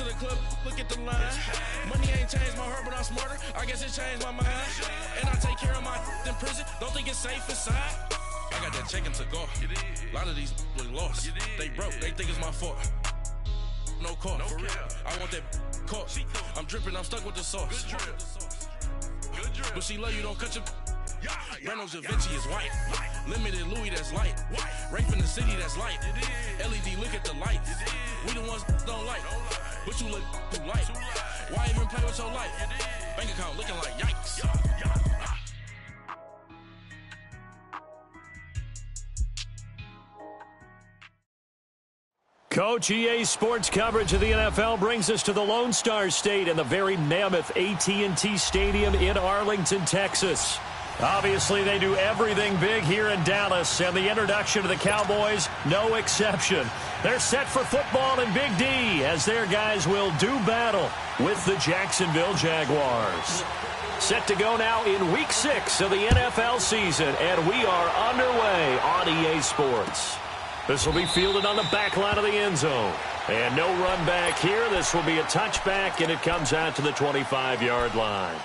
to the club, look at the line. Money ain't changed my heart, but I'm smarter. I guess it changed my mind. And I take care of my in prison. Don't think it's safe inside. I got that check to go. A lot of these look lost. They broke. They think it's my fault. No call. For real. I want that caught. I'm dripping. I'm stuck with the sauce. But she love you. Don't cut your. Renault Da Vinci is white. Limited Louis, that's light. Rape in the city, that's light. LED, look at the lights. We the ones don't like. But you look too light. Why even play with your life? Bank account looking like yikes. Coach, EA Sports coverage of the NFL brings us to the Lone Star State and the very mammoth AT&T Stadium in Arlington, Texas. Obviously, they do everything big here in Dallas, and the introduction of the Cowboys, no exception. They're set for football in Big D, as their guys will do battle with the Jacksonville Jaguars. Set to go now in Week 6 of the NFL season, and we are underway on EA Sports. This will be fielded on the back line of the end zone. And no run back here. This will be a touchback, and it comes out to the 25-yard line.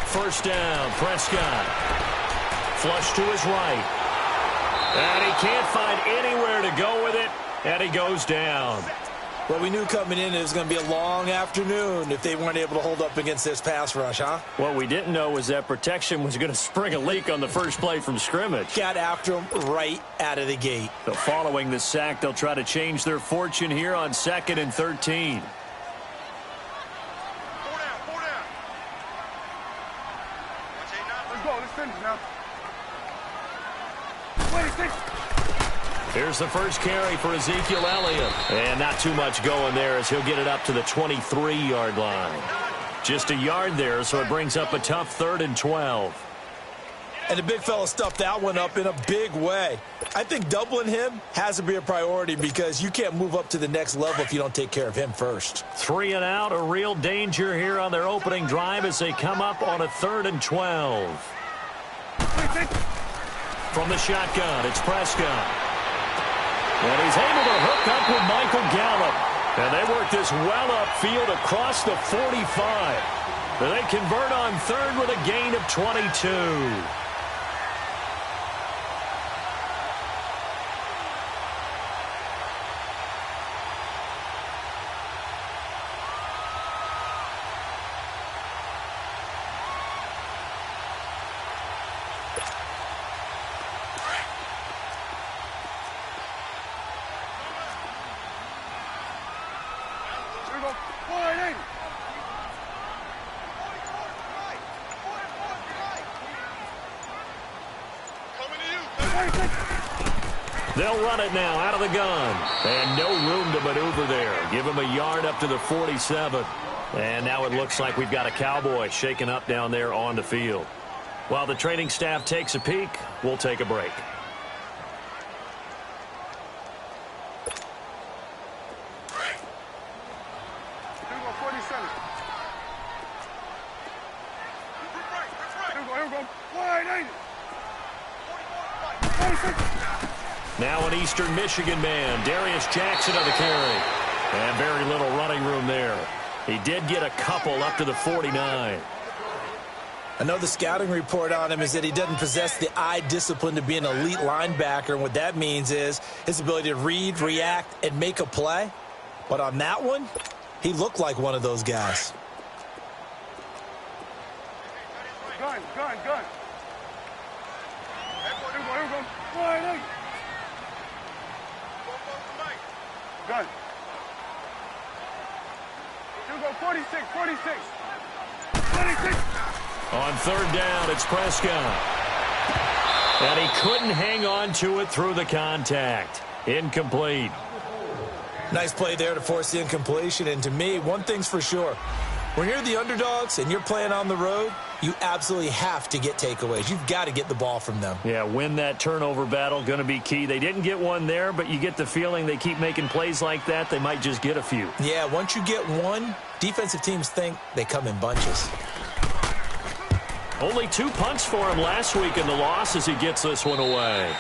First down, Prescott. Flush to his right. And he can't find anywhere to go with it, and he goes down. Well, we knew coming in it was going to be a long afternoon if they weren't able to hold up against this pass rush, huh? What we didn't know was that protection was going to spring a leak on the first play from scrimmage. Got after him right out of the gate. So following the sack, they'll try to change their fortune here on 2nd and 13. Here's the first carry for Ezekiel Elliott. And not too much going there as he'll get it up to the 23-yard line. Just a yard there, so it brings up a tough 3rd and 12. And the big fella stuffed that one up in a big way. I think doubling him has to be a priority because you can't move up to the next level if you don't take care of him first. 3 and out, a real danger here on their opening drive as they come up on a 3rd and 12. From the shotgun, it's Prescott. And he's able to hook up with Michael Gallup. And they work this well upfield across the 45. And they convert on 3rd with a gain of 22. They'll run it now out of the gun. And no room to maneuver there. Give him a yard up to the 47. And now it looks like we've got a Cowboy shaken up down there on the field. While the training staff takes a peek, we'll take a break. Now an Eastern Michigan man, Darius Jackson on the carry. And very little running room there. He did get a couple up to the 49. I know the scouting report on him is that he doesn't possess the eye discipline to be an elite linebacker. And what that means is his ability to read, react, and make a play. But on that one, he looked like one of those guys. Gun. Gun. You go 46. On 3rd down, it's Prescott. And he couldn't hang on to it through the contact. Incomplete. Nice play there to force the incompletion. And to me, one thing's for sure. When you're the underdogs and you're playing on the road, you absolutely have to get takeaways. You've got to get the ball from them. Yeah, win that turnover battle, going to be key. They didn't get one there, but you get the feeling they keep making plays like that, they might just get a few. Yeah, once you get one, defensive teams think they come in bunches. Only 2 punts for him last week in the loss as he gets this one away.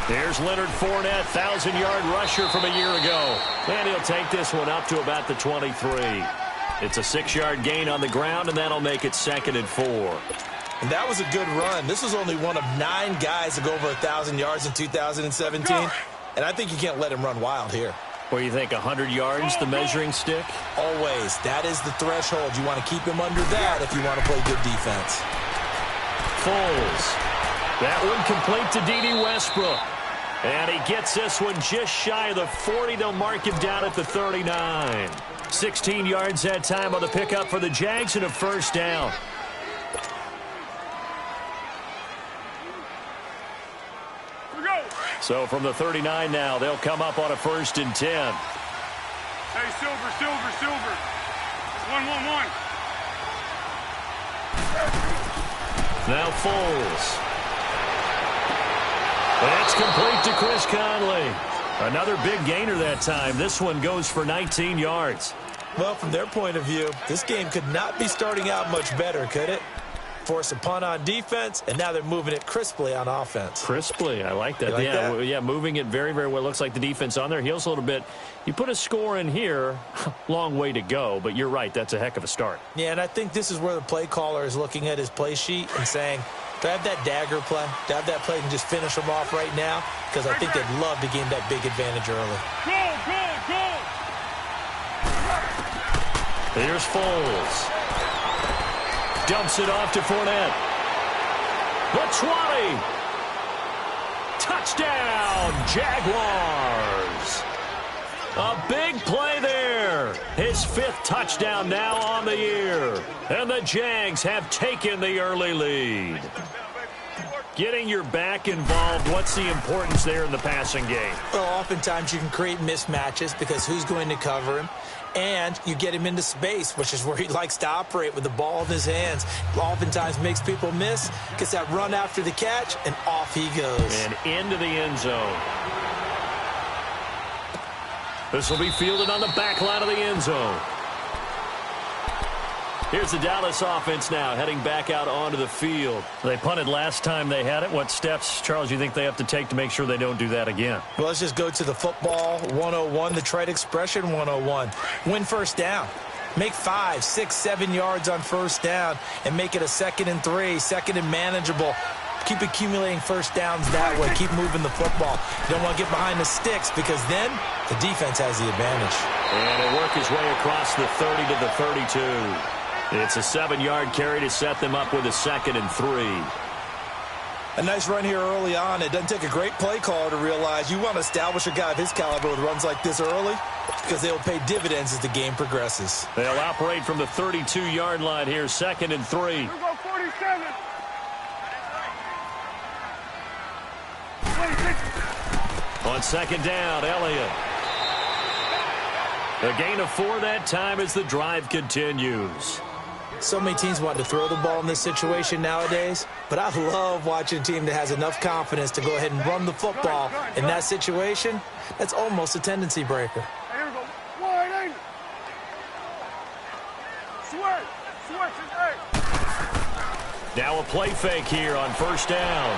There's Leonard Fournette, 1,000-yard rusher from a year ago. And he'll take this one up to about the 23. It's a 6-yard gain on the ground, and that'll make it 2nd and 4. And that was a good run. This was only one of 9 guys to go over 1,000 yards in 2017. And I think you can't let him run wild here. What do you think, 100 yards, the measuring stick? Always. That is the threshold. You want to keep him under that if you want to play good defense. Foles. That one complete to D.D. Westbrook. And he gets this one just shy of the 40. They'll mark him down at the 39. 16 yards that time on the pickup for the Jags and a first down. So from the 39 now, they'll come up on a 1st and 10. Hey, silver. 1-1-1. Now Foles. It's complete to Chris Conley. Another big gainer that time. This one goes for 19 yards. Well, from their point of view, this game could not be starting out much better, could it? Force a punt on defense, and now they're moving it crisply on offense. Crisply, I like that. You like that? Yeah, moving it very, very well. Looks like the defense on their heels a little bit. You put a score in here, long way to go, but you're right, that's a heck of a start. Yeah, and I think this is where the play caller is looking at his play sheet and saying, do I have that dagger play? Do I have that play and just finish them off right now? Because I think they'd love to gain that big advantage early. Go! Here's Foles. Dumps it off to Fournette. The 20. Touchdown, Jaguars. A big play there. His 5th touchdown now on the year. And the Jags have taken the early lead. Getting your back involved, what's the importance there in the passing game? Well, oftentimes you can create mismatches because who's going to cover him? And you get him into space, which is where he likes to operate with the ball in his hands. Oftentimes makes people miss, gets that run after the catch, and off he goes. And into the end zone. This will be fielded on the back line of the end zone. Here's the Dallas offense now, heading back out onto the field. They punted last time they had it. What steps, Charles, you think they have to take to make sure they don't do that again? Well, let's just go to the football 101, the trade expression 101. Win first down. Make 5, 6, 7 yards on first down and make it a 2nd and 3, 2nd and manageable. Keep accumulating first downs that way. Keep moving the football. You don't want to get behind the sticks because then the defense has the advantage. And he'll work his way across the 30 to the 32. It's a 7-yard carry to set them up with a 2nd and 3. A nice run here early on. It doesn't take a great play caller to realize you want to establish a guy of his caliber with runs like this early because they will pay dividends as the game progresses. They'll operate from the 32-yard line here, 2nd and 3. You go 47. 26. On 2nd down, Elliott. A gain of 4 that time as the drive continues. So many teams want to throw the ball in this situation nowadays, but I love watching a team that has enough confidence to go ahead and run the football in that situation. That's almost a tendency breaker. Here we go. Wide angle. Switch. Now a play fake here on first down.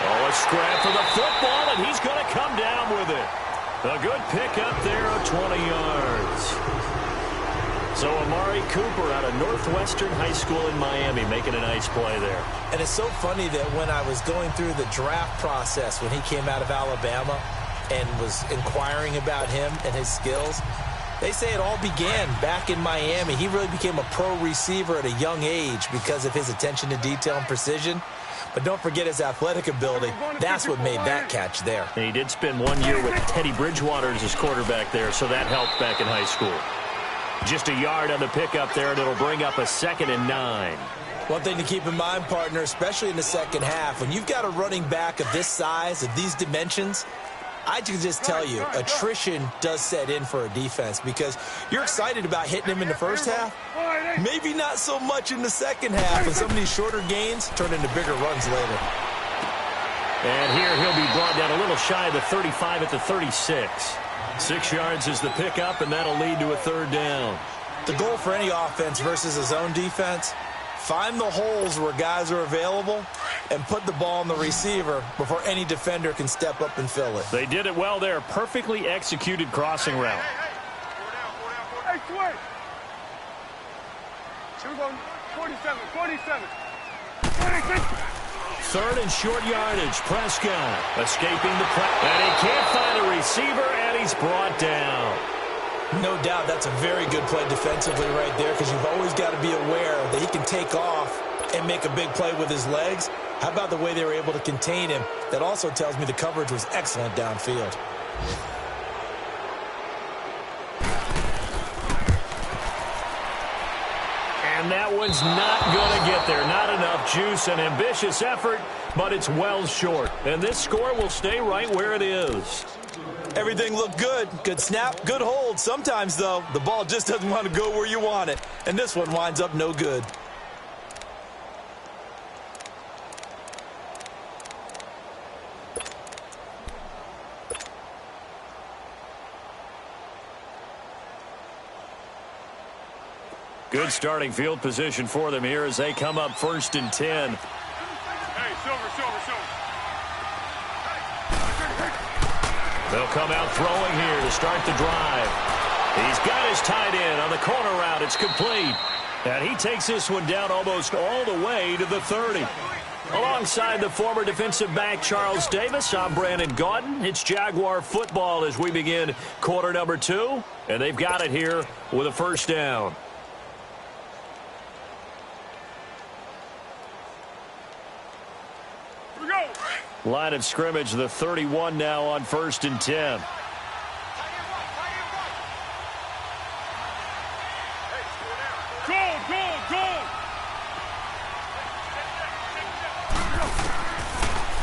Oh, a scrap for the football, and he's going to come down with it. A good pickup there of 20 yards. So Amari Cooper out of Northwestern High School in Miami making a nice play there. And it's so funny that when I was going through the draft process when he came out of Alabama, and was inquiring about him and his skills. They say it all began back in Miami. He really became a pro receiver at a young age because of his attention to detail and precision. But don't forget his athletic ability. That's what made that catch there. And he did spend 1 year with Teddy Bridgewater as his quarterback there, so that helped back in high school. Just a yard on the pickup there, and it'll bring up a 2nd and 9. One thing to keep in mind, partner, especially in the second half, when you've got a running back of this size, of these dimensions, I can just tell you, attrition does set in for a defense because you're excited about hitting him in the first half. Maybe not so much in the second half, and some of these shorter gains turn into bigger runs later. And here he'll be brought down a little shy of the 35 at the 36. 6 yards is the pickup, and that'll lead to a 3rd down. The goal for any offense versus a zone defense, find the holes where guys are available and put the ball on the receiver before any defender can step up and fill it. They did it well there. Perfectly executed crossing route. Hey, switch. Here we go. 47, 47. 46. 3rd and short yardage. Prescott escaping the play. And he can't find a receiver, and he's brought down. No doubt that's a very good play defensively right there because you've always got to be aware that he can take off and make a big play with his legs. How about the way they were able to contain him? That also tells me the coverage was excellent downfield. And that one's not going to get there. Not enough juice. An ambitious effort, but it's well short. And this score will stay right where it is. Everything looked good. Good snap, good hold. Sometimes, though, the ball just doesn't want to go where you want it. And this one winds up no good. Good starting field position for them here as they come up 1st and 10. Hey, Silver. They'll come out throwing here to start the drive. He's got his tight end on the corner route. It's complete. And he takes this one down almost all the way to the 30. Alongside the former defensive back Charles Davis, I'm Brandon Gaudin. It's Jaguar football as we begin quarter number 2. And they've got it here with a 1st down. Line of scrimmage, the 31 now on 1st and 10. Goal.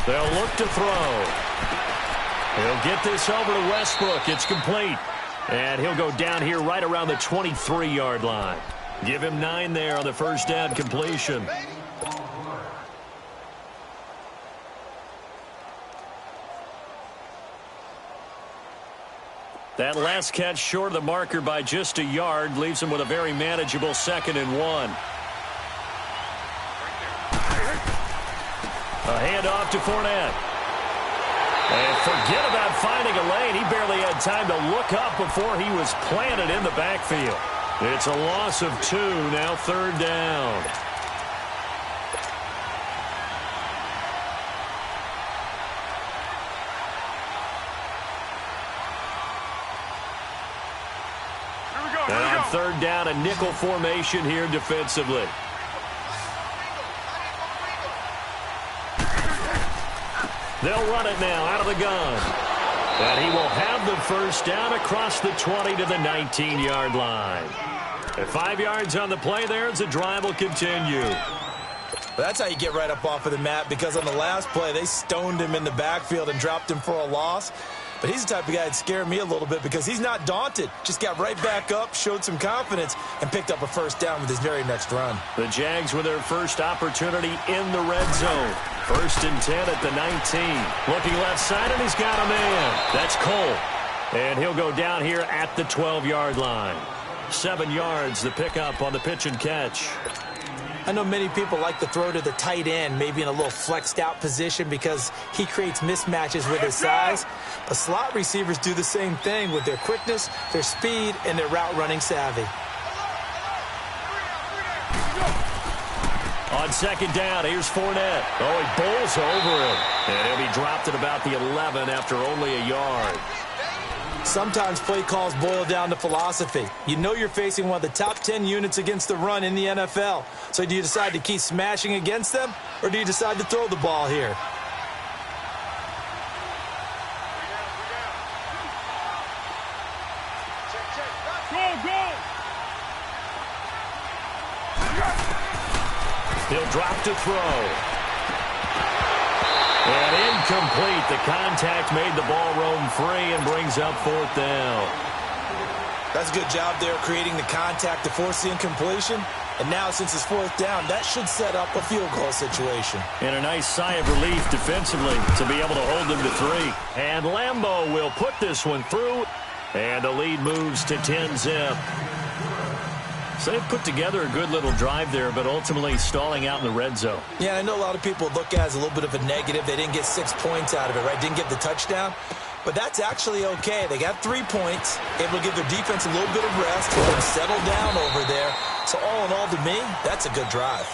They'll look to throw. He'll get this over to Westbrook. It's complete. And he'll go down here right around the 23-yard line. Give him 9 there on the 1st down completion. That last catch short of the marker by just a yard leaves him with a very manageable 2nd and 1. A handoff to Fournette. And forget about finding a lane. He barely had time to look up before he was planted in the backfield. It's a loss of 2, now 3rd down. And on 3rd down, a nickel formation here defensively. They'll run it now out of the gun. And he will have the 1st down across the 20 to the 19-yard line. At 5 yards on the play there as the drive will continue. That's how you get right up off of the mat because on the last play, they stoned him in the backfield and dropped him for a loss. But he's the type of guy that scared me a little bit because he's not daunted. Just got right back up, showed some confidence, and picked up a 1st down with his very next run. The Jags with their first opportunity in the red zone. 1st and 10 at the 19. Looking left side, and he's got a man. That's Cole. And he'll go down here at the 12-yard line. 7 yards, the pickup on the pitch and catch. I know many people like to throw to the tight end, maybe in a little flexed out position because he creates mismatches with his size. But slot receivers do the same thing with their quickness, their speed, and their route running savvy. On On second down, here's Fournette. Oh, he bowls over him. And he'll be dropped at about the 11 after only a yard. Sometimes play calls boil down to philosophy. You know you're facing one of the top 10 units against the run in the NFL. So do you decide to keep smashing against them, or do you decide to throw the ball here? He'll drop to throw. And incomplete. The contact made the ball roam free and brings up fourth down. That's a good job there creating the contact to force the incompletion. And now, since it's fourth down, that should set up a field goal situation. And a nice sigh of relief defensively to be able to hold them to 3. And Lambeau will put this one through. And the lead moves to 10-zip. So they've put together a good little drive there, but ultimately stalling out in the red zone. Yeah, I know a lot of people look at it as a little bit of a negative. They didn't get 6 points out of it, right? Didn't get the touchdown. But that's actually okay. They got 3 points, able to give their defense a little bit of rest, let them settle down over there. So all in all, to me, that's a good drive.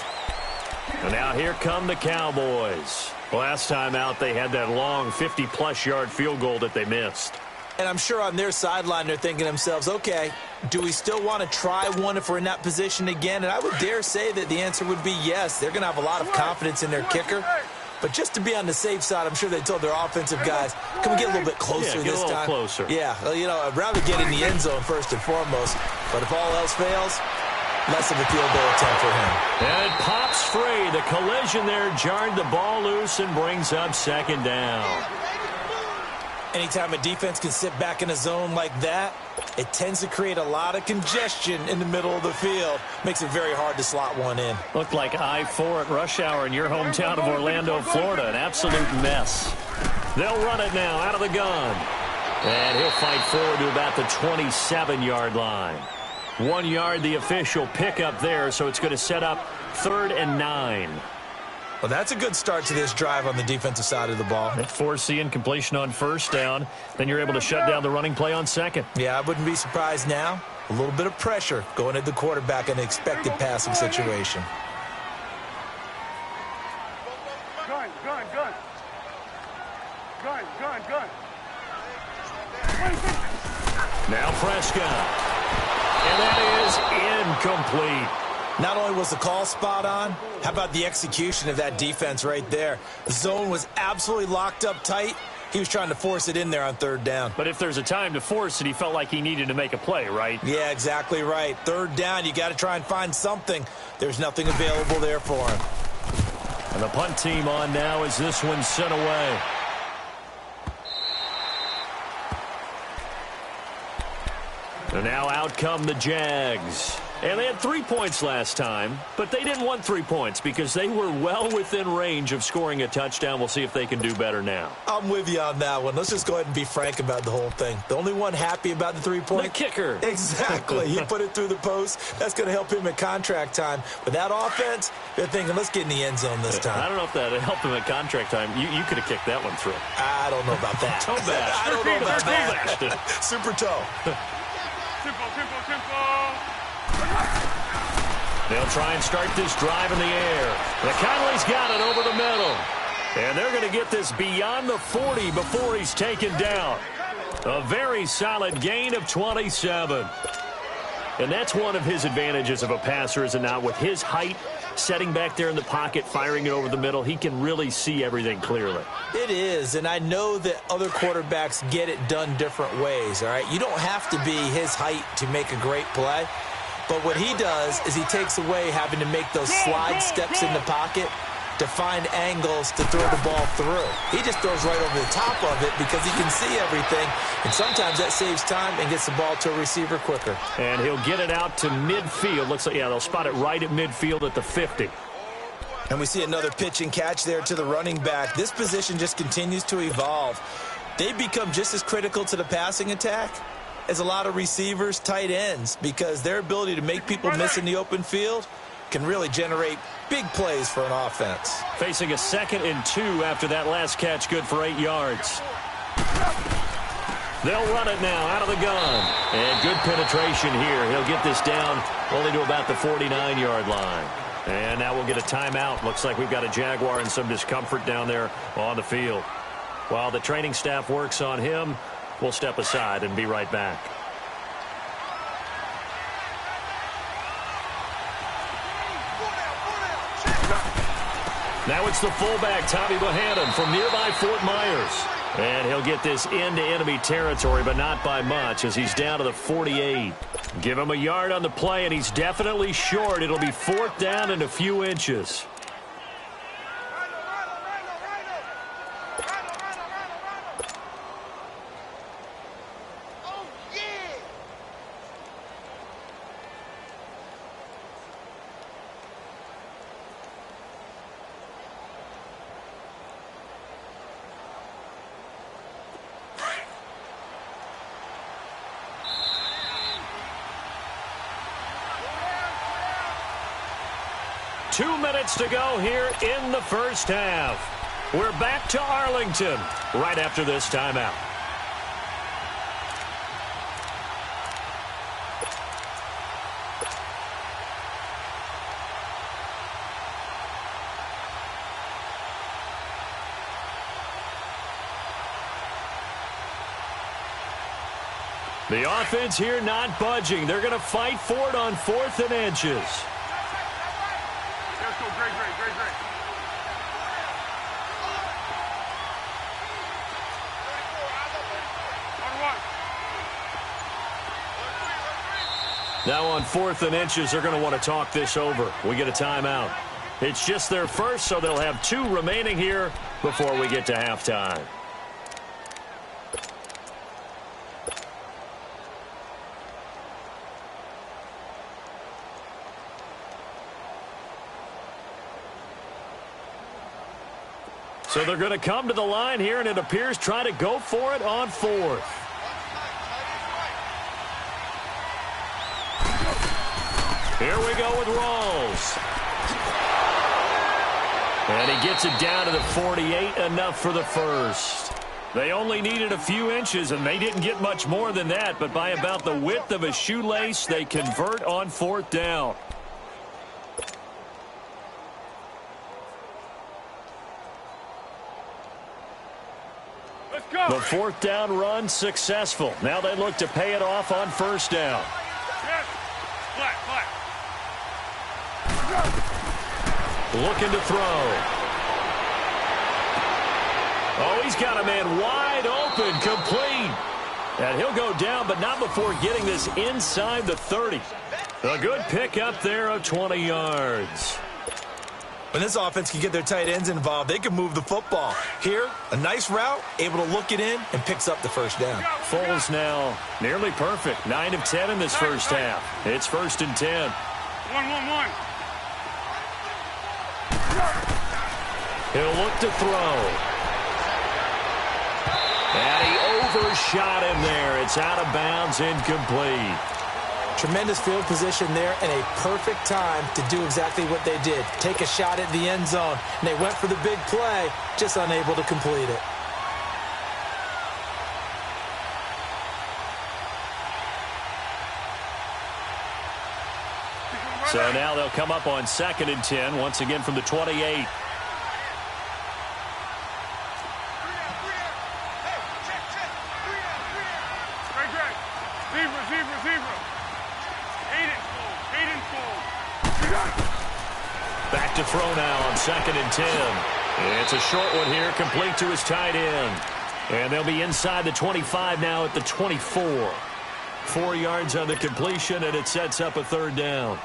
And now here come the Cowboys. Last time out, they had that long 50-plus yard field goal that they missed. And I'm sure on their sideline, they're thinking to themselves, okay, do we still want to try one if we're in that position again? And I would dare say that the answer would be yes. They're going to have a lot of confidence in their kicker. But just to be on the safe side, I'm sure they told their offensive guys, can we get a little bit closer this time? Closer. Yeah, well, you know, I'd rather get in the end zone first and foremost. But if all else fails, less of a field goal attempt for him. And it pops free. The collision there jarred the ball loose and brings up second down. Anytime a defense can sit back in a zone like that, it tends to create a lot of congestion in the middle of the field. Makes it very hard to slot one in. Looked like I-4 at rush hour in your hometown of Orlando, Florida. An absolute mess. They'll run it now out of the gun. And he'll fight forward to about the 27-yard line. 1 yard, the official pickup there, so it's going to set up 3rd and 9. Well, that's a good start to this drive on the defensive side of the ball. Force the incompletion on first down. Then you're able to shut down the running play on second. Yeah, I wouldn't be surprised now. A little bit of pressure going at the quarterback in an expected passing situation. Gun. Now Prescott. And that is incomplete. Not only was the call spot on, how about the execution of that defense right there? The zone was absolutely locked up tight. He was trying to force it in there on 3rd down. But if there's a time to force it, he felt like he needed to make a play, right? Yeah, exactly right. 3rd down, you got to try and find something. There's nothing available there for him. And the punt team on now as this one's sent away. And now out come the Jags. And they had 3 points last time, but they didn't want 3 points because they were well within range of scoring a touchdown. We'll see if they can do better now. I'm with you on that one. Let's just go ahead and be frank about the whole thing. The only one happy about the 3-point? The kicker. Exactly. He put it through the post. That's going to help him at contract time. But that offense, they're thinking, let's get in the end zone this time. I don't know if that helped him at contract time. You could have kicked that one through. I don't know about that. Toe bash. I don't know about that. Super toe. Tempo. They'll try and start this drive in the air. McConley's got it over the middle. And they're going to get this beyond the 40 before he's taken down. A very solid gain of 27. And that's one of his advantages of a passer, is it not? With his height, setting back there in the pocket, firing it over the middle, he can really see everything clearly. It is, and I know that other quarterbacks get it done different ways, all right? You don't have to be his height to make a great play. But what he does is he takes away having to make those slide steps in the pocket to find angles to throw the ball through. He just throws right over the top of it because he can see everything, and sometimes that saves time and gets the ball to a receiver quicker. And he'll get it out to midfield. Looks like, yeah, they'll spot it right at midfield at the 50. And we see another pitch and catch there to the running back. This position just continues to evolve. They become just as critical to the passing attack as a lot of receivers, tight ends, because their ability to make people miss in the open field can really generate big plays for an offense. Facing a 2nd and 2 after that last catch, good for 8 yards. They'll run it now out of the gun. And good penetration here. He'll get this down only to about the 49-yard line. And now we'll get a timeout. Looks like we've got a Jaguar in some discomfort down there on the field. While the training staff works on him, we'll step aside and be right back. Now it's the fullback, Tommy Bohannon, from nearby Fort Myers. And he'll get this into enemy territory, but not by much, as he's down to the 48. Give him a yard on the play, and he's definitely short. It'll be 4th down and a few inches. Two minutes to go here in the first half. We're back to Arlington right after this timeout. The offense here not budging. They're going to fight for it on 4th and inches. Great. Now on 4th and inches, they're going to want to talk this over. We get a timeout. It's just their first, so they'll have 2 remaining here before we get to halftime. So they're going to come to the line here, and it appears try to go for it on 4th. Here we go with Rawls. And he gets it down to the 48, enough for the first. They only needed a few inches, and they didn't get much more than that, but by about the width of a shoelace, they convert on 4th down. The 4th down run successful. Now they look to pay it off on 1st down. Yes. Flat. Looking to throw. Oh, he's got a man wide open, complete. And he'll go down, but not before getting this inside the 30. A good pickup there of 20 yards. When this offense can get their tight ends involved, they can move the football. Here, a nice route, able to look it in, and picks up the 1st down. Foles now nearly perfect. 9 of 10 in this first half. It's 1st and 10. 1. He'll look to throw. And he overshot him there. It's out of bounds, incomplete. Tremendous field position there and a perfect time to do exactly what they did. Take a shot at the end zone. And they went for the big play, just unable to complete it. So now they'll come up on 2nd and 10, once again from the 28. Zebra. Back to throw now on 2nd and 10. It's a short one here, complete to his tight end. And they'll be inside the 25 now at the 24. 4 yards on the completion, and it sets up a 3rd down.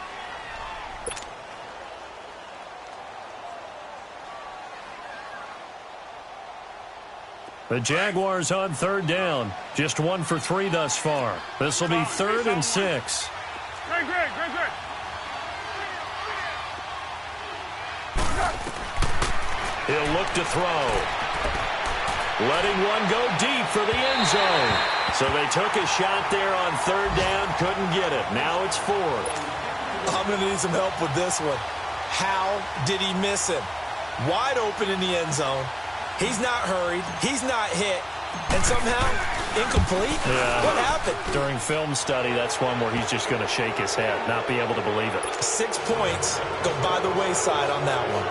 The Jaguars on 3rd down. Just 1 for 3 thus far. This will be 3rd and 6. Great. He'll look to throw. Letting one go deep for the end zone. So they took a shot there on 3rd down, couldn't get it. Now it's 4th. I'm going to need some help with this one. How did he miss him? Wide open in the end zone. He's not hurried. He's not hit. And somehow, incomplete? Yeah. What happened? During film study, that's one where he's just going to shake his head, not be able to believe it. 6 points go by the wayside on that one.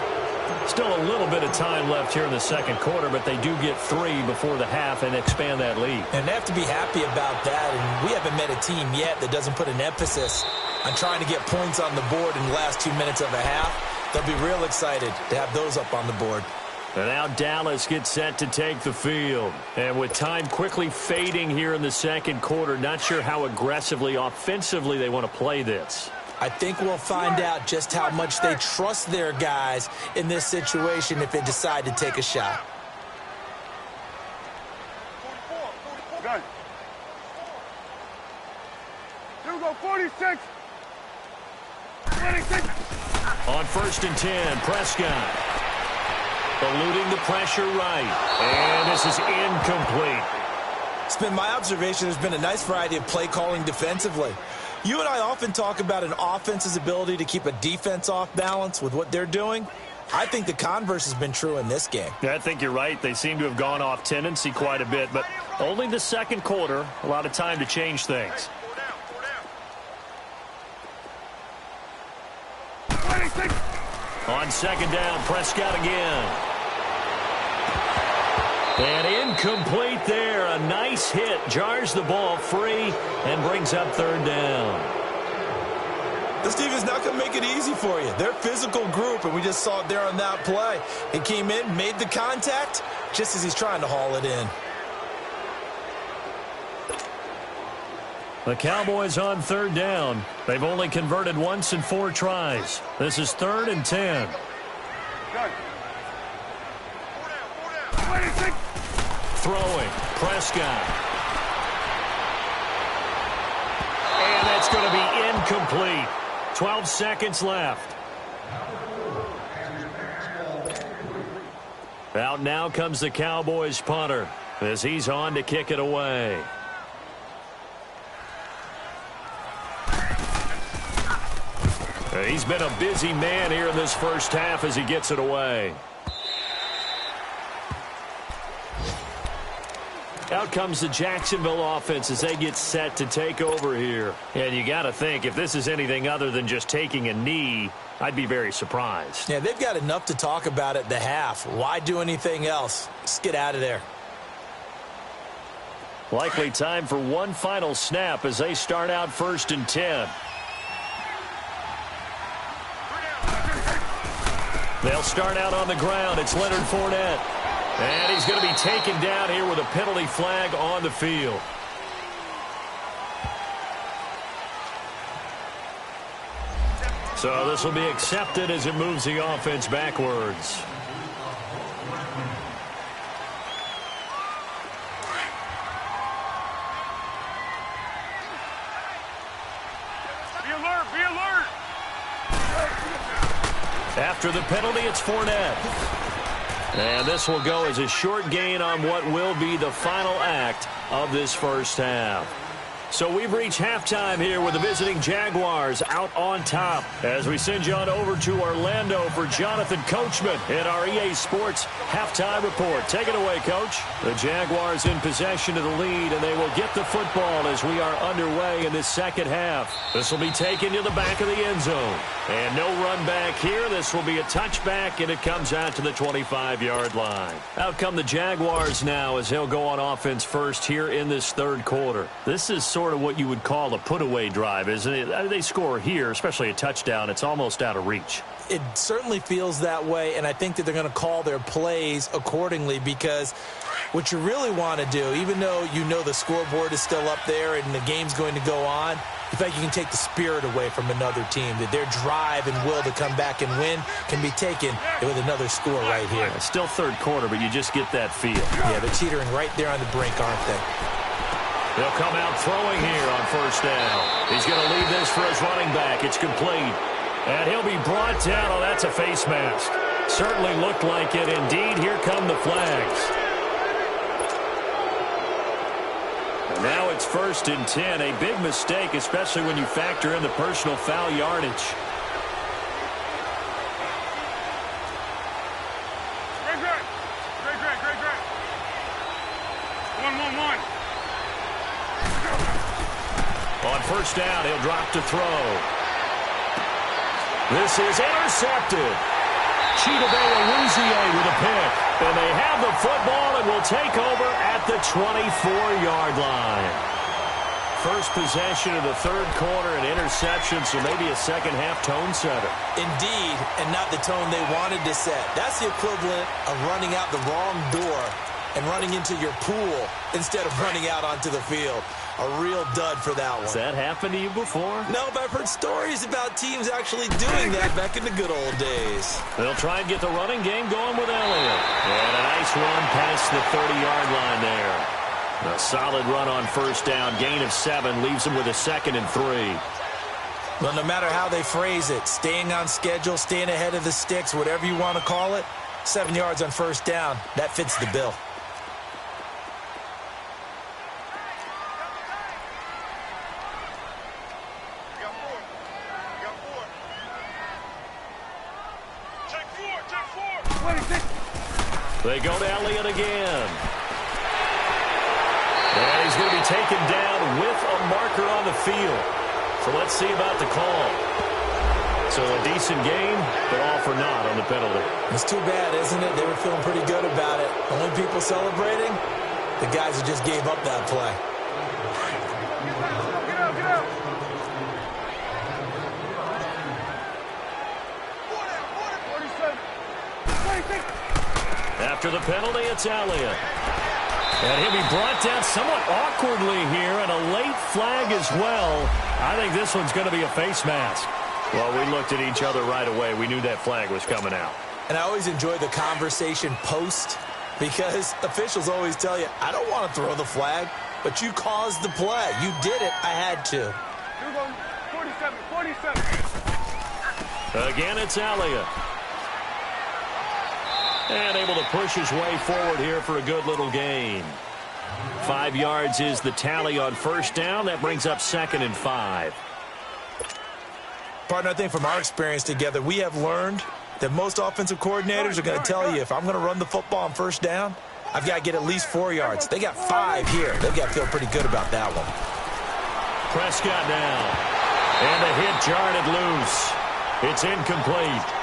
Still a little bit of time left here in the second quarter, but they do get 3 before the half and expand that lead. And they have to be happy about that, and we haven't met a team yet that doesn't put an emphasis on trying to get points on the board in the last 2 minutes of a half. They'll be real excited to have those up on the board. And now Dallas gets set to take the field. And with time quickly fading here in the second quarter, not sure how aggressively, offensively they want to play this. I think we'll find out just how much they trust their guys in this situation if they decide to take a shot. Good. Here we go, 46. 26. On 1st and 10, Prescott. Eluding the pressure right. And this is incomplete. It's been my observation there's been a nice variety of play calling defensively. You and I often talk about an offense's ability to keep a defense off balance with what they're doing. I think the converse has been true in this game. Yeah, I think you're right. They seem to have gone off tendency quite a bit, but only the second quarter, a lot of time to change things. 26. On 2nd down, Prescott again. And incomplete there. A nice hit. Jars the ball free and brings up 3rd down. This team is not going to make it easy for you. They're a physical group, and we just saw it there on that play. He came in, made the contact, just as he's trying to haul it in. The Cowboys on 3rd down. They've only converted once in 4 tries. This is 3rd and 10. Good. 26. Throwing, Prescott. And that's going to be incomplete. 12 seconds left. Out now comes the Cowboys punter as he's on to kick it away. He's been a busy man here in this first half as he gets it away. Out comes the Jacksonville offense as they get set to take over here. And you got to think, if this is anything other than just taking a knee, I'd be very surprised. Yeah, they've got enough to talk about at the half. Why do anything else? Just get out of there. Likely time for one final snap as they start out 1st and 10. They'll start out on the ground. It's Leonard Fournette. And he's going to be taken down here with a penalty flag on the field. So this will be accepted as it moves the offense backwards. Be alert, be alert. After the penalty, it's Fournette. And this will go as a short gain on what will be the final act of this first half. So we've reached halftime here with the visiting Jaguars out on top as we send you on over to Orlando for Jonathan Coachman in our EA Sports Halftime Report. Take it away, Coach. The Jaguars in possession of the lead, and they will get the football as we are underway in this second half. This will be taken to the back of the end zone. And no run back here. This will be a touchback, and it comes out to the 25-yard line. Out come the Jaguars now as they'll go on offense first here in this third quarter. This is sort of what you would call a put-away drive, isn't it? They score here, especially a touchdown. It's almost out of reach. It certainly feels that way, and I think that they're going to call their plays accordingly because what you really want to do, even though you know the scoreboard is still up there and the game's going to go on, you think you can take the spirit away from another team, that their drive and will to come back and win can be taken with another score right here. It's still third quarter, but you just get that feel. Yeah, they're teetering right there on the brink, aren't they? They'll come out throwing here on first down. He's going to leave this for his running back. It's complete. And he'll be brought down. Oh, that's a face mask. Certainly looked like it. Indeed, here come the flags. And now it's 1st and 10. A big mistake, especially when you factor in the personal foul yardage. Great. first down. He'll drop to throw. This is intercepted. Chidobe with a pick. And they have the football and will take over at the 24-yard line. First possession of the third quarter, an interception, so maybe a second-half tone setter. Indeed, and not the tone they wanted to set. That's the equivalent of running out the wrong door and running into your pool instead of running out onto the field. A real dud for that one. Has that happened to you before? No, but I've heard stories about teams actually doing that back in the good old days. They'll try and get the running game going with Elliott. And a nice run past the 30-yard line there. A solid run on first down. Gain of 7 leaves them with a 2nd and 3. Well, no matter how they phrase it, staying on schedule, staying ahead of the sticks, whatever you want to call it, 7 yards on first down, that fits the bill. They go to Elliott again. And he's going to be taken down with a marker on the field. So let's see about the call. So a decent game, but all for naught on the penalty. It's too bad, isn't it? They were feeling pretty good about it. Only people celebrating, the guys who just gave up that play. Get out, get out. After the penalty, it's Elliott. And he'll be brought down somewhat awkwardly here, and a late flag as well. I think this one's going to be a face mask. Well, we looked at each other right away. We knew that flag was coming out. And I always enjoy the conversation post, because officials always tell you, I don't want to throw the flag, but you caused the play. You did it. I had to. You're going 47, 47. Again, it's Elliott. And able to push his way forward here for a good little gain. 5 yards is the tally on first down. That brings up 2nd and 5. Partner, I think from our experience together, we have learned that most offensive coordinators are going to tell you, if I'm going to run the football on first down, I've got to get at least 4 yards. They got 5 here. They've got to feel pretty good about that one. Prescott now. And the hit jarred it loose. It's incomplete.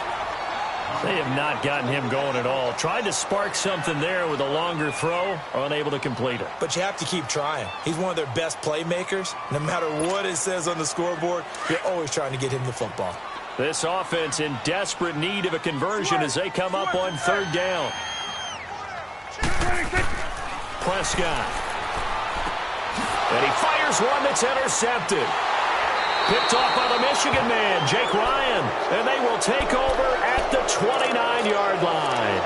They have not gotten him going at all. Tried to spark something there with a longer throw, unable to complete it. But you have to keep trying. He's one of their best playmakers. No matter what it says on the scoreboard, you're always trying to get him the football. This offense in desperate need of a conversion as they come up on third down. Prescott. And he fires one that's intercepted. Picked off by the Michigan man, Jake Ryan. And they will take over at the 29-yard line.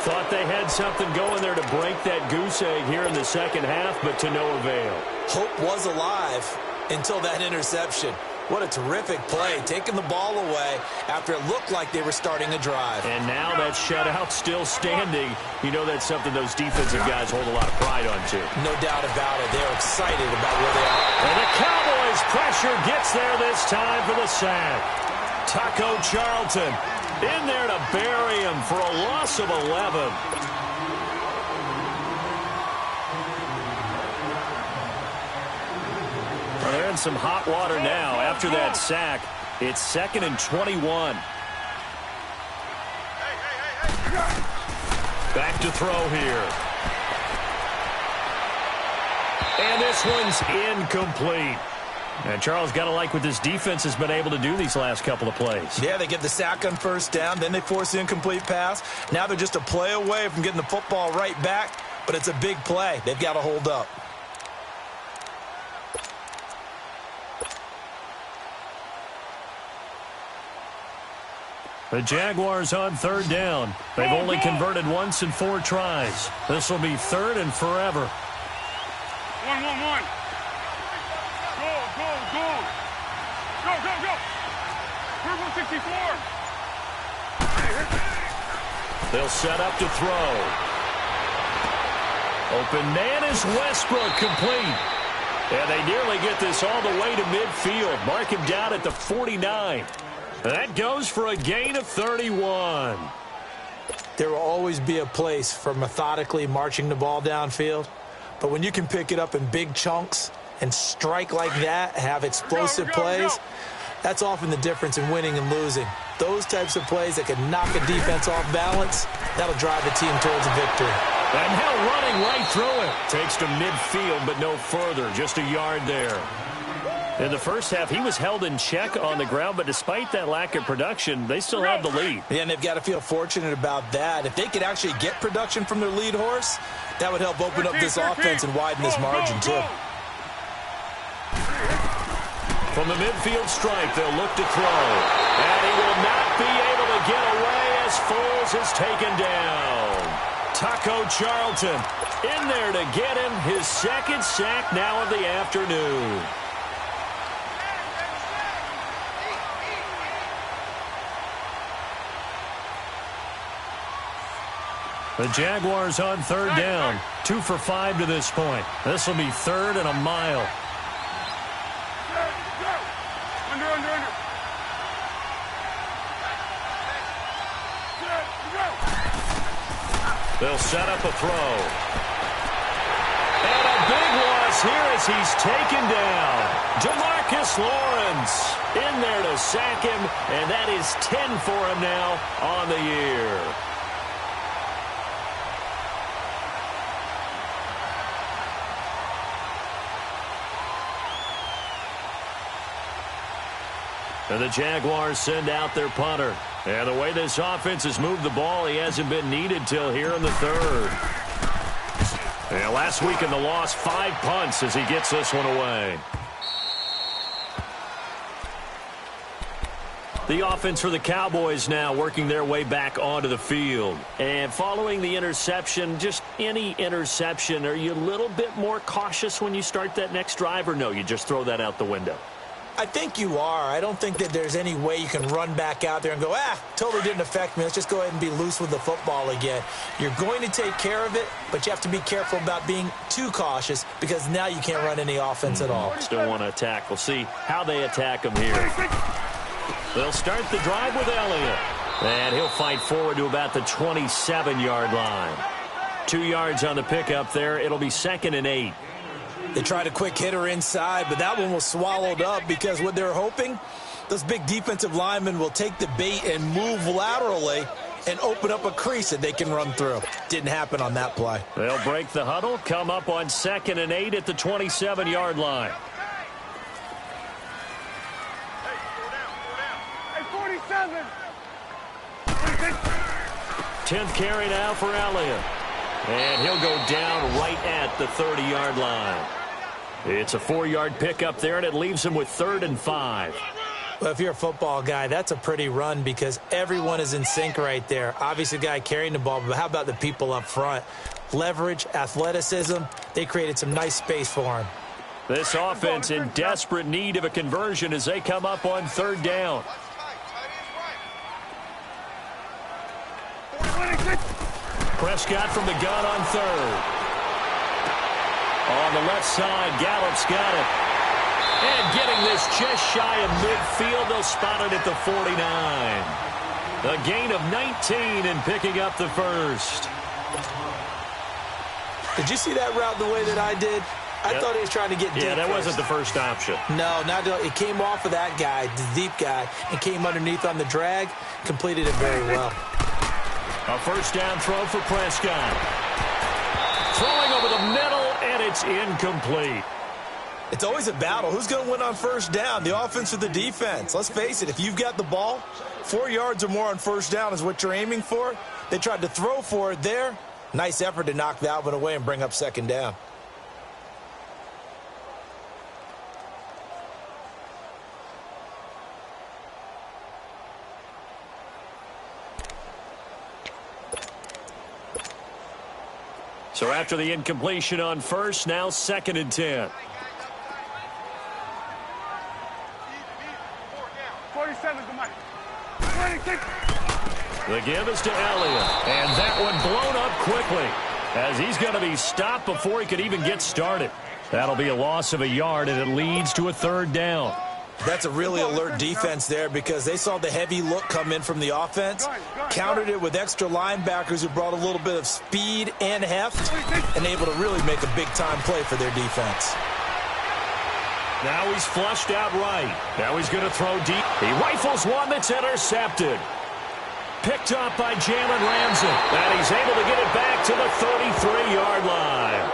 Thought they had something going there to break that goose egg here in the second half, but to no avail. Hope was alive until that interception. What a terrific play, taking the ball away after it looked like they were starting a drive. And now that shutout still standing. You know that's something those defensive guys hold a lot of pride on, too. No doubt about it. They're excited about where they are. And the Cowboys' pressure gets there this time for the sack. Taco Charlton in there to bury him for a loss of 11. Well, they're in some hot water now. After that sack, it's 2nd and 21. Back to throw here. And this one's incomplete. And Charles, got to like what this defense has been able to do these last couple of plays. Yeah, they get the sack on first down, then they force the incomplete pass. Now they're just a play away from getting the football right back, but it's a big play. They've got to hold up. The Jaguars on third down. They've only converted once in 4 tries. This will be 3rd and forever. 1, 1, 1. Go, go, go. Go, go, go. Purple 64. They'll set up to throw. Open man is Westbrook, complete. And they nearly get this all the way to midfield. Mark him down at the 49. That goes for a gain of 31. There will always be a place for methodically marching the ball downfield. But when you can pick it up in big chunks and strike like that, have explosive plays, that's often the difference in winning and losing. Those types of plays that can knock a defense off balance, that'll drive the team towards a victory. And now running right through it. Takes to midfield, but no further. Just a yard there. In the first half, he was held in check on the ground, but despite that lack of production, they still have the lead. Yeah, and they've got to feel fortunate about that. If they could actually get production from their lead horse, that would help open up this offense and widen this margin, too. From the midfield stripe, they'll look to throw. And he will not be able to get away as Foles is taken down. Taco Charlton in there to get him his second sack now of the afternoon. The Jaguars on third down. 2 for 5 to this point. This will be 3rd and a mile. Under. They'll set up a throw. And a big loss here as he's taken down. DeMarcus Lawrence in there to sack him, and that is 10 for him now on the year. And the Jaguars send out their punter. And the way this offense has moved the ball, he hasn't been needed till here in the 3rd. And last week in the loss, 5 punts as he gets this one away. The offense for the Cowboys now working their way back onto the field. And following the interception, just any interception, are you a little bit more cautious when you start that next drive, or no, you just throw that out the window? I think you are. I don't think that there's any way you can run back out there and go, totally didn't affect me. Let's just go ahead and be loose with the football again. You're going to take care of it, but you have to be careful about being too cautious because now you can't run any offense at all. Still want to attack. We'll see how they attack him here. They'll start the drive with Elliott. And he'll fight forward to about the 27-yard line. 2 yards on the pickup there. It'll be 2nd and 8. They tried a quick hitter inside, but that one was swallowed up because what they're hoping, those big defensive linemen will take the bait and move laterally and open up a crease that they can run through. Didn't happen on that play. They'll break the huddle, come up on 2nd and 8 at the 27-yard line. Hey, 47. 10th carry now for Elliott. And he'll go down right at the 30-yard line. It's a 4-yard pickup there, and it leaves him with 3rd and 5. Well, if you're a football guy, that's a pretty run because everyone is in sync right there. Obviously, the guy carrying the ball, but how about the people up front? Leverage, athleticism, they created some nice space for him. This offense in desperate need of a conversion as they come up on 3rd down. Prescott from the gun on 3rd. On the left side, Gallup's got it. And getting this just shy of midfield, they'll spot it at the 49. A gain of 19 and picking up the 1st. Did you see that route the way that I did? I thought he was trying to get deep. Yeah, that first. wasn't the first option. No, it came off of that guy, the deep guy, and came underneath on the drag. Completed it very well. A 1st down throw for Prescott. Throwing over the middle, and it's incomplete. It's always a battle. Who's going to win on 1st down, the offense or the defense? Let's face it, if you've got the ball, 4 yards or more on 1st down is what you're aiming for. They tried to throw for it there. Nice effort to knock that one away and bring up 2nd down. So after the incompletion on 1st, now 2nd and 10. 47 to Mike. 26. The give is to Elliott. And that one blown up quickly as he's going to be stopped before he could even get started. That'll be a loss of a yard, and it leads to a 3rd down. That's a really alert defense there because they saw the heavy look come in from the offense, countered it with extra linebackers who brought a little bit of speed and heft, and able to really make a big-time play for their defense. Now he's flushed out right. Now he's going to throw deep. He rifles one that's intercepted. Picked up by Jalen Ramsey. And he's able to get it back to the 33-yard line.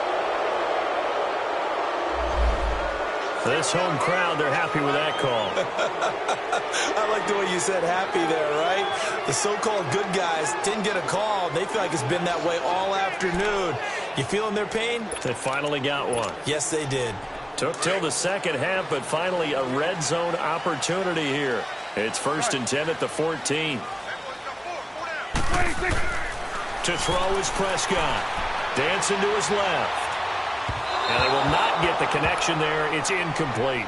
This home crowd, they're happy with that call. I like the way you said happy there, right? The so-called good guys didn't get a call. They feel like it's been that way all afternoon. You feeling their pain? They finally got one. Yes, they did. Took till the second half, but finally a red zone opportunity here. It's 1st and 10 at the 14. To throw is Prescott. Dancing to his left. And they will not get the connection there. It's incomplete.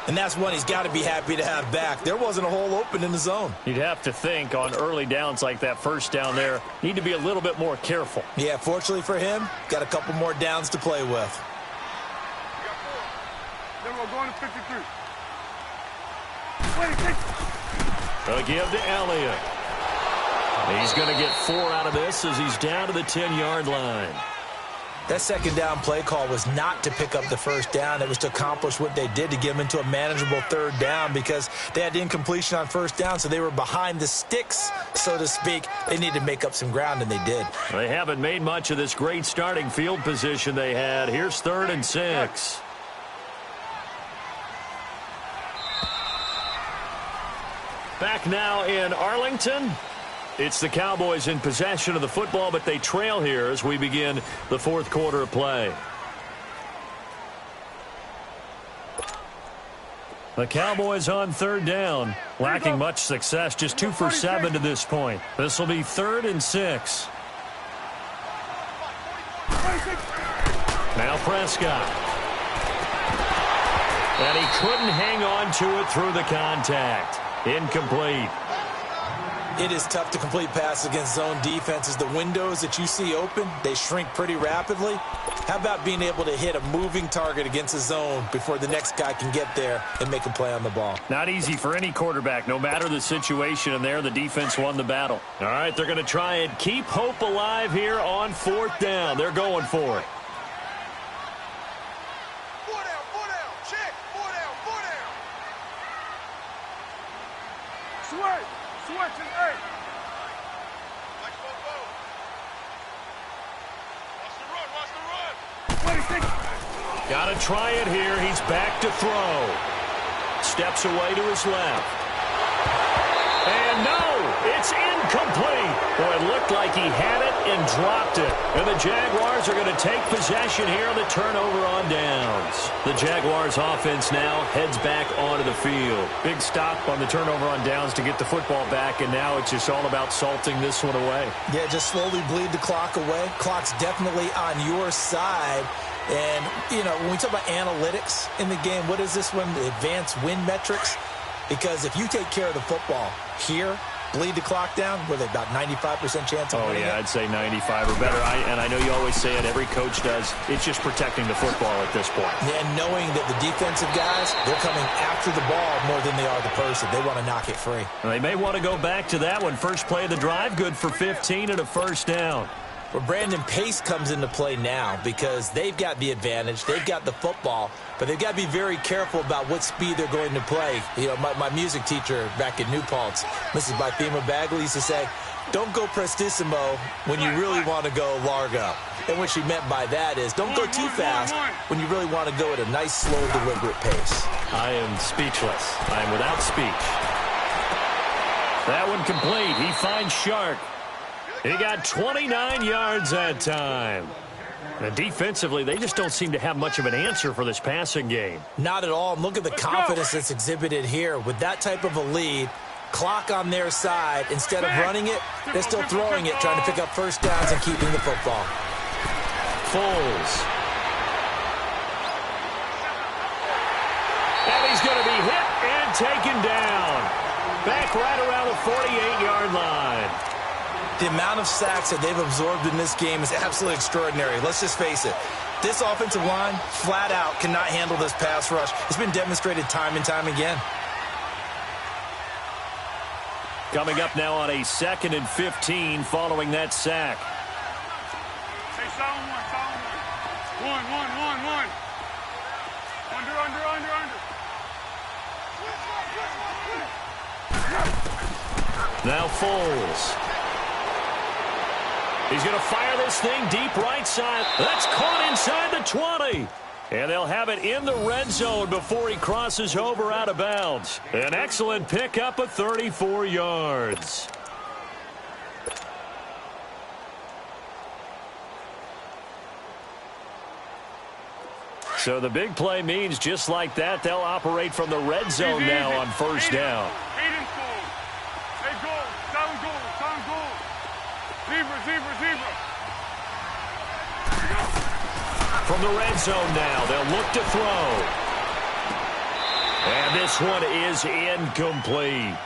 And that's one he's got to be happy to have back. There wasn't a hole open in the zone. You'd have to think on early downs like that first down there, need to be a little bit more careful. Yeah, fortunately for him, got a couple more downs to play with. Then we're going to 53. They'll give to Elliott. He's going to get 4 out of this as he's down to the 10-yard line. That second down play call was not to pick up the first down. It was to accomplish what they did to get them into a manageable third down because they had incompletion on first down, so they were behind the sticks, so to speak. They needed to make up some ground, and they did. They haven't made much of this great starting field position they had. Here's 3rd and 6. Back now in Arlington. It's the Cowboys in possession of the football, but they trail here as we begin the 4th quarter of play. The Cowboys on 3rd down, lacking much success, just 2 for 7 to this point. This will be 3rd and 6. Now Prescott. And he couldn't hang on to it through the contact. Incomplete. It is tough to complete passes against zone defenses. The windows that you see open, they shrink pretty rapidly. How about being able to hit a moving target against a zone before the next guy can get there and make a play on the ball? Not easy for any quarterback, no matter the situation, and there the defense won the battle. All right, they're going to try and keep hope alive here on 4th down. They're going for it. Got to try it here. He's back to throw. Steps away to his left. And no, it's incomplete. Boy, it looked like he had it and dropped it. And the Jaguars are going to take possession here on the turnover on downs. The Jaguars offense now heads back onto the field. Big stop on the turnover on downs to get the football back, and now it's just all about salting this one away. Yeah, just slowly bleed the clock away. Clock's definitely on your side. And, you know, when we talk about analytics in the game, what is this one? The advanced win metrics? Because if you take care of the football here, bleed the clock down, with about 95% chance of winning it? I'd say 95 or better. And I know you always say it, every coach does. It's just protecting the football at this point. And knowing that the defensive guys, they're coming after the ball more than they are the person. They want to knock it free. They may want to go back to that one. First play of the drive, good for 15 and a first down. Well, Brandon, pace comes into play now because they've got the advantage. They've got the football, but they've got to be very careful about what speed they're going to play. You know, my music teacher back in New Paltz, Mrs. Bythema Bagley, used to say, don't go prestissimo when you really want to go largo. And what she meant by that is don't go too fast when you really want to go at a nice, slow, deliberate pace. I am speechless. I am without speech. That one complete. He finds Shark. He got 29 yards that time. And defensively, they just don't seem to have much of an answer for this passing game. Not at all. And look at the confidence that's exhibited here. With that type of a lead, clock on their side, instead of running it, they're still throwing it, trying to pick up first downs and keeping the football. Foles. And he's going to be hit and taken down. Back right around the 48-yard line. The amount of sacks that they've absorbed in this game is absolutely extraordinary. Let's just face it. This offensive line, flat out, cannot handle this pass rush. It's been demonstrated time and time again. Coming up now on a 2nd and 15 following that sack. Say solid one. 1. Now Foles. He's going to fire this thing deep right side. That's caught inside the 20. And they'll have it in the red zone before he crosses over out of bounds. An excellent pickup of 34 yards. So the big play means just like that, they'll operate from the red zone now on first down. Zebra. From the red zone now, they'll look to throw. And this one is incomplete.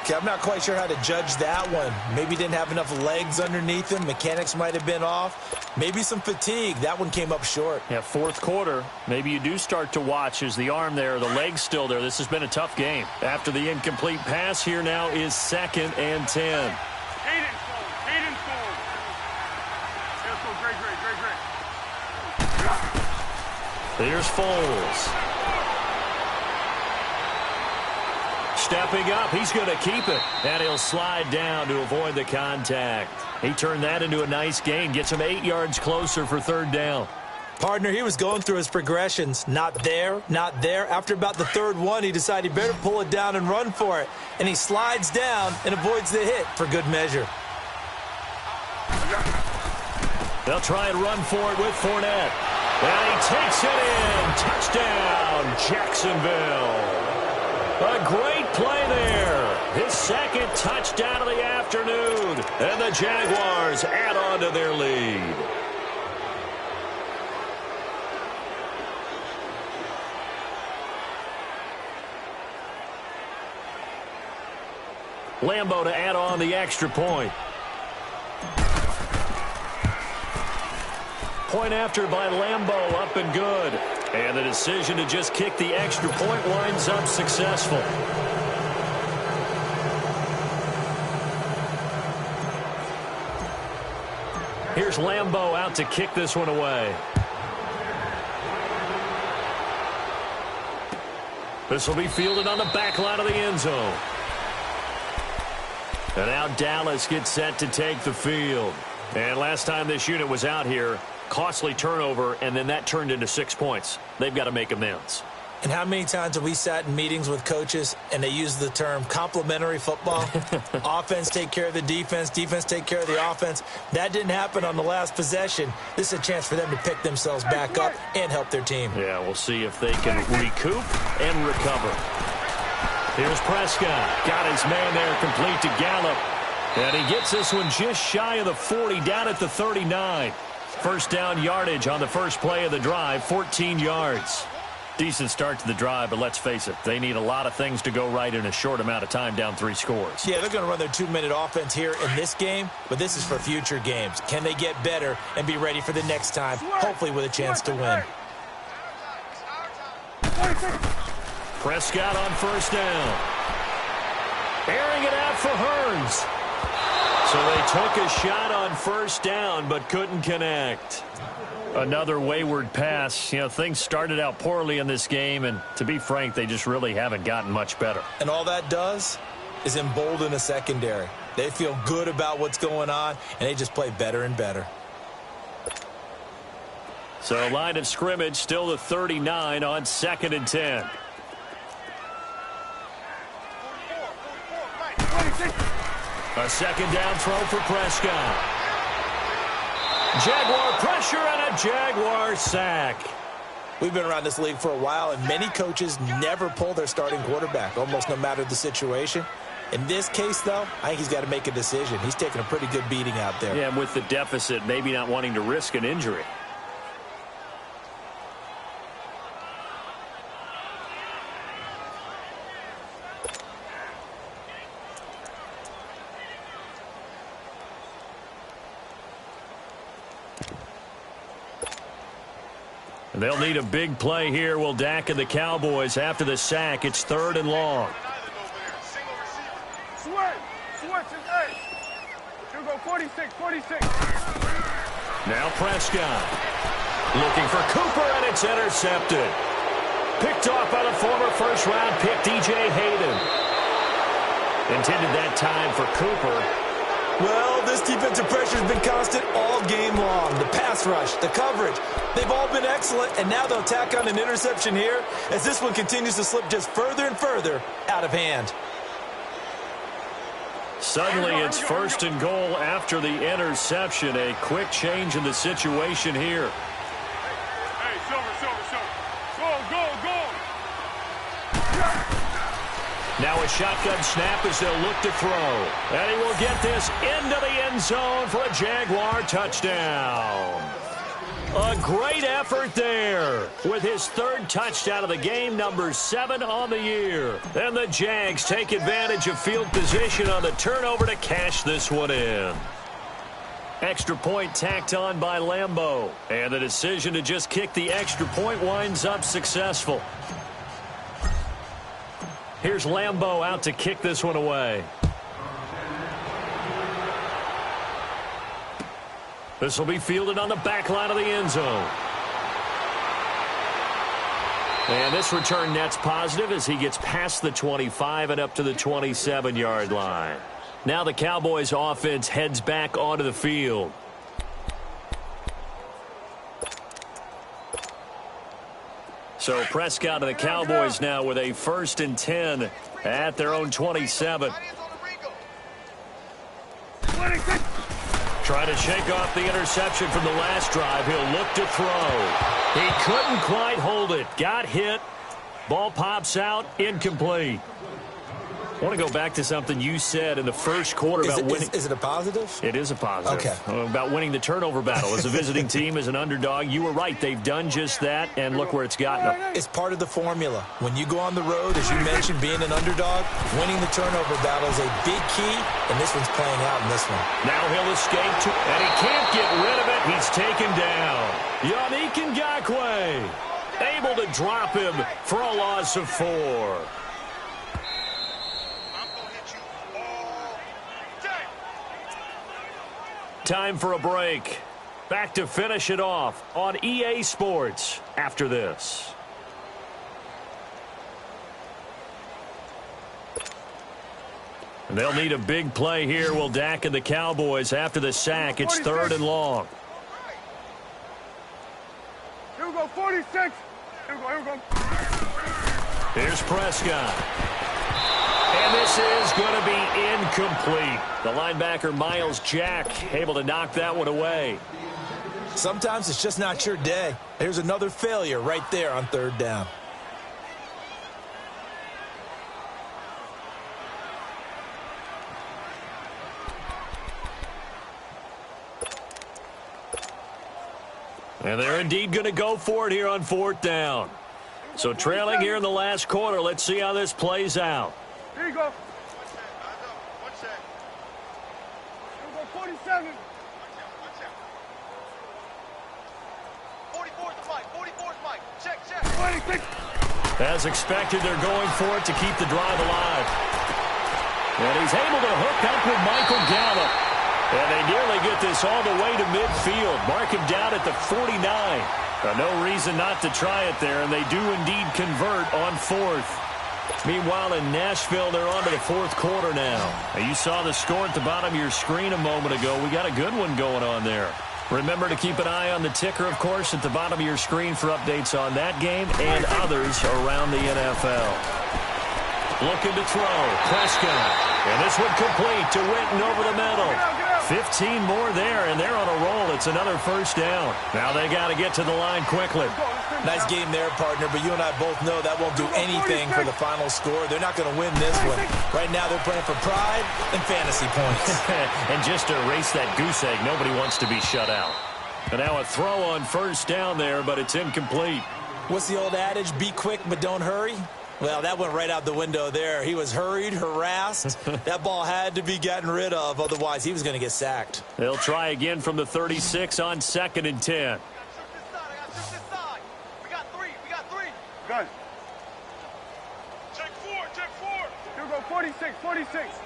Okay, I'm not quite sure how to judge that one. Maybe didn't have enough legs underneath him. Mechanics might have been off. Maybe some fatigue. That one came up short. Yeah, fourth quarter. Maybe you do start to watch as the arm there, the leg's still there. This has been a tough game. After the incomplete pass, here now is 2nd and 10. Here's Foles. Stepping up, he's going to keep it. And he'll slide down to avoid the contact. He turned that into a nice gain. Gets him 8 yards closer for 3rd down. Partner, he was going through his progressions. Not there, not there. After about the 3rd one, he decided he better pull it down and run for it. And he slides down and avoids the hit for good measure. They'll try and run for it with Fournette. And he takes it in. Touchdown, Jacksonville. A great play there. His 2nd touchdown of the afternoon. And the Jaguars add on to their lead. Lambeau to add on the extra point. Point after by Lambeau, up and good. And the decision to just kick the extra point winds up successful. Here's Lambeau out to kick this one away. This will be fielded on the back line of the end zone. And now Dallas gets set to take the field. And last time this unit was out here, costly turnover, and then that turned into 6 points. They've got to make amends. And how many times have we sat in meetings with coaches and they use the term complementary football? Offense take care of the defense, defense take care of the offense. That didn't happen on the last possession. This is a chance for them to pick themselves back up and help their team. Yeah, we'll see if they can recoup and recover. Here's Prescott. Got his man there, complete to Gallup. And he gets this one just shy of the 40, down at the 39. First down yardage on the first play of the drive, 14 yards. Decent start to the drive, but let's face it, they need a lot of things to go right in a short amount of time, down 3 scores. Yeah, they're going to run their 2-minute offense here in this game, but this is for future games. Can they get better and be ready for the next time, hopefully with a chance to win? Prescott on first down. Airing it out for Hearns. So they took a shot on first down, but couldn't connect. Another wayward pass. You know, things started out poorly in this game, and to be frank, they just really haven't gotten much better. And all that does is embolden the secondary. They feel good about what's going on, and they just play better and better. So line of scrimmage still the 39 on 2nd and 10. A second down throw for Prescott. Jaguar pressure and a Jaguar sack. We've been around this league for a while, and many coaches never pull their starting quarterback, almost no matter the situation. In this case, though, I think he's got to make a decision. He's taking a pretty good beating out there. Yeah, and with the deficit, maybe not wanting to risk an injury. They'll need a big play here. Will Dak and the Cowboys after the sack. It's 3rd and long. Switch is 8. You go 46. Now Prescott looking for Cooper, and it's intercepted. Picked off by the former first-round pick, D.J. Hayden. Intended that time for Cooper. Well, this defensive pressure has been constant all game long. The pass rush, the coverage, they've all been excellent, and now they'll tack on an interception here as this one continues to slip just further and further out of hand. Suddenly, it's first and goal after the interception. A quick change in the situation here. Hey, Silver. Go. Now a shotgun snap as they'll look to throw. And he will get this into the end zone for a Jaguar touchdown. A great effort there with his third touchdown of the game, number 7 on the year. And the Jags take advantage of field position on the turnover to cash this one in. Extra point tacked on by Lambeau. And the decision to just kick the extra point winds up successful. Here's Lambeau out to kick this one away. This will be fielded on the back line of the end zone. And this return net's positive as he gets past the 25 and up to the 27-yard line. Now the Cowboys offense heads back onto the field. So Prescott and the Cowboys now with a 1st and 10 at their own 27. Trying to shake off the interception from the last drive. He'll look to throw. He couldn't quite hold it. Got hit. Ball pops out. Incomplete. I want to go back to something you said in the first quarter about winning. Is it a positive? It is a positive. Okay. About winning the turnover battle. As a visiting team, as an underdog, you were right. They've done just that, and look where it's gotten them. It's part of the formula. When you go on the road, as you mentioned, being an underdog, winning the turnover battle is a big key, and this one's playing out in this one. Now he'll escape, and he can't get rid of it. He's taken down. Yannick Ngakoue able to drop him for a loss of 4. Time for a break. Back to finish it off on EA Sports after this. And they'll need a big play here. Will Dak and the Cowboys after the sack. It's 3rd and long. Here we go, 46. Here we go. Here's Prescott. And this is going to be incomplete. The linebacker, Miles Jack, able to knock that one away. Sometimes it's just not your day. There's another failure right there on 3rd down. And they're indeed going to go for it here on 4th down. So trailing here in the last quarter. Let's see how this plays out. Here you go. Watch that. Here we go, 47. 44's Mike. 44's Mike. Check. 26. As expected, they're going for it to keep the drive alive. And he's able to hook up with Michael Gallup. And they nearly get this all the way to midfield. Mark him down at the 49. No reason not to try it there, and they do indeed convert on 4th. Meanwhile, in Nashville, they're on to the 4th quarter now. You saw the score at the bottom of your screen a moment ago. We got a good one going on there. Remember to keep an eye on the ticker, of course, at the bottom of your screen for updates on that game and others around the NFL. Looking to throw. Prescott. And this one complete to Witten over the middle. 15 more there, and they're on a roll. It's another 1st down. Now they got to get to the line quickly. Nice game there, partner, but you and I both know that won't do anything for the final score. They're not going to win this one. Right now they're playing for pride and fantasy points. And just to erase that goose egg, nobody wants to be shut out. And now a throw on 1st down there, but it's incomplete. What's the old adage? Be quick, but don't hurry? Well, that went right out the window there. He was hurried, harassed. That ball had to be gotten rid of, otherwise he was going to get sacked. They'll try again from the 36 on 2nd and 10. We got three. Good. Check 4. Here we go, 46. 26.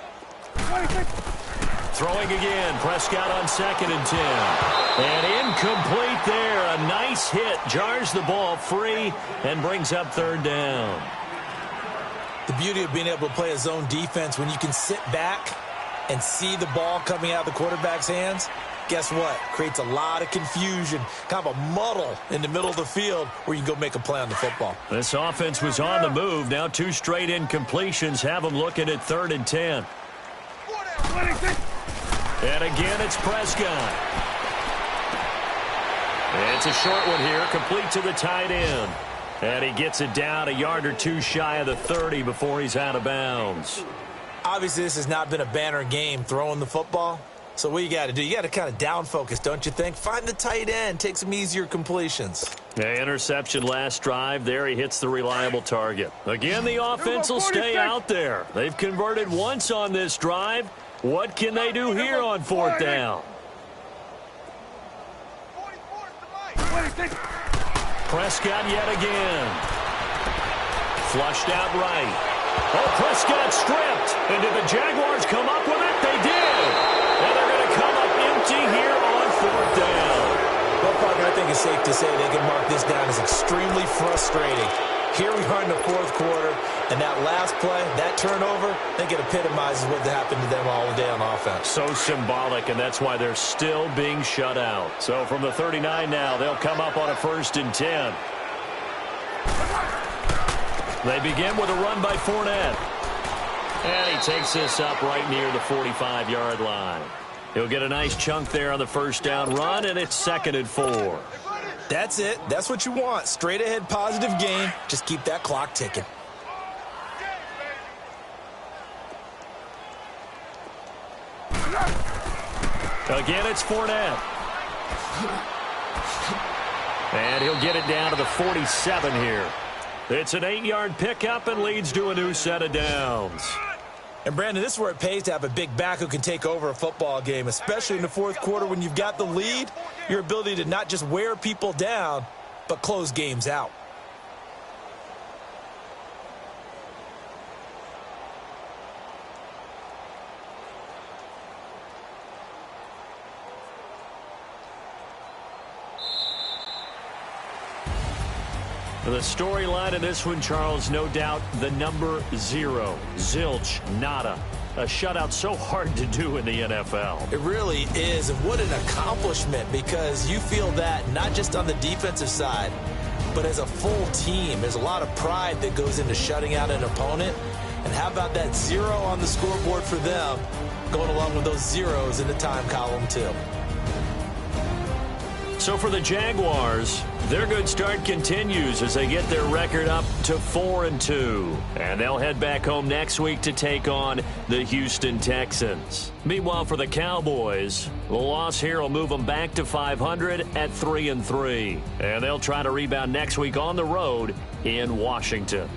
Throwing again. Prescott on 2nd and 10. And incomplete there. A nice hit. Jars the ball free and brings up 3rd down. The beauty of being able to play a zone defense when you can sit back and see the ball coming out of the quarterback's hands, guess what? Creates a lot of confusion, kind of a muddle in the middle of the field where you can go make a play on the football. This offense was on the move. Now 2 straight incompletions have them looking at 3rd and 10. And again, it's Prescott. It's a short one here, complete to the tight end. And he gets it down a yard or 2 shy of the 30 before he's out of bounds. Obviously, this has not been a banner game throwing the football. So what you got to do, you got to kind of down focus, don't you think? Find the tight end, take some easier completions. Interception last drive. There he hits the reliable target. Again, the offense will stay out there. They've converted once on this drive. What can they do here on 4th down? Prescott yet again. Flushed out right. Oh, Prescott stripped. And did the Jaguars come up with it? They did. And they're going to come up empty here on 4th down. Well, Parker, I think it's safe to say they can mark this down as extremely frustrating. Here we are in the 4th quarter, and that last play, that turnover, I think it epitomizes what happened to them all day on offense. So symbolic, and that's why they're still being shut out. So from the 39 now, they'll come up on a 1st and 10. They begin with a run by Fournette. And he takes this up right near the 45-yard line. He'll get a nice chunk there on the 1st down run, and it's 2nd and 4. That's it. That's what you want. Straight ahead positive game. Just keep that clock ticking. Again, it's Fournette. And he'll get it down to the 47 here. It's an 8-yard pickup and leads to a new set of downs. And, Brandon, this is where it pays to have a big back who can take over a football game, especially in the 4th quarter when you've got the lead, your ability to not just wear people down, but close games out. The storyline in this one, Charles, no doubt the number 0. Zilch, nada. A shutout so hard to do in the NFL. It really is, and what an accomplishment, because you feel that not just on the defensive side, but as a full team. There's a lot of pride that goes into shutting out an opponent. And how about that 0 on the scoreboard for them, going along with those zeros in the time column, too. So for the Jaguars, their good start continues as they get their record up to 4-2. And they'll head back home next week to take on the Houston Texans. Meanwhile, for the Cowboys, the loss here will move them back to 500 at 3-3. And they'll try to rebound next week on the road in Washington.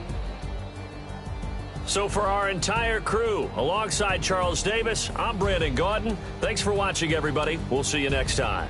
So for our entire crew, alongside Charles Davis, I'm Brandon Gaudin. Thanks for watching, everybody. We'll see you next time.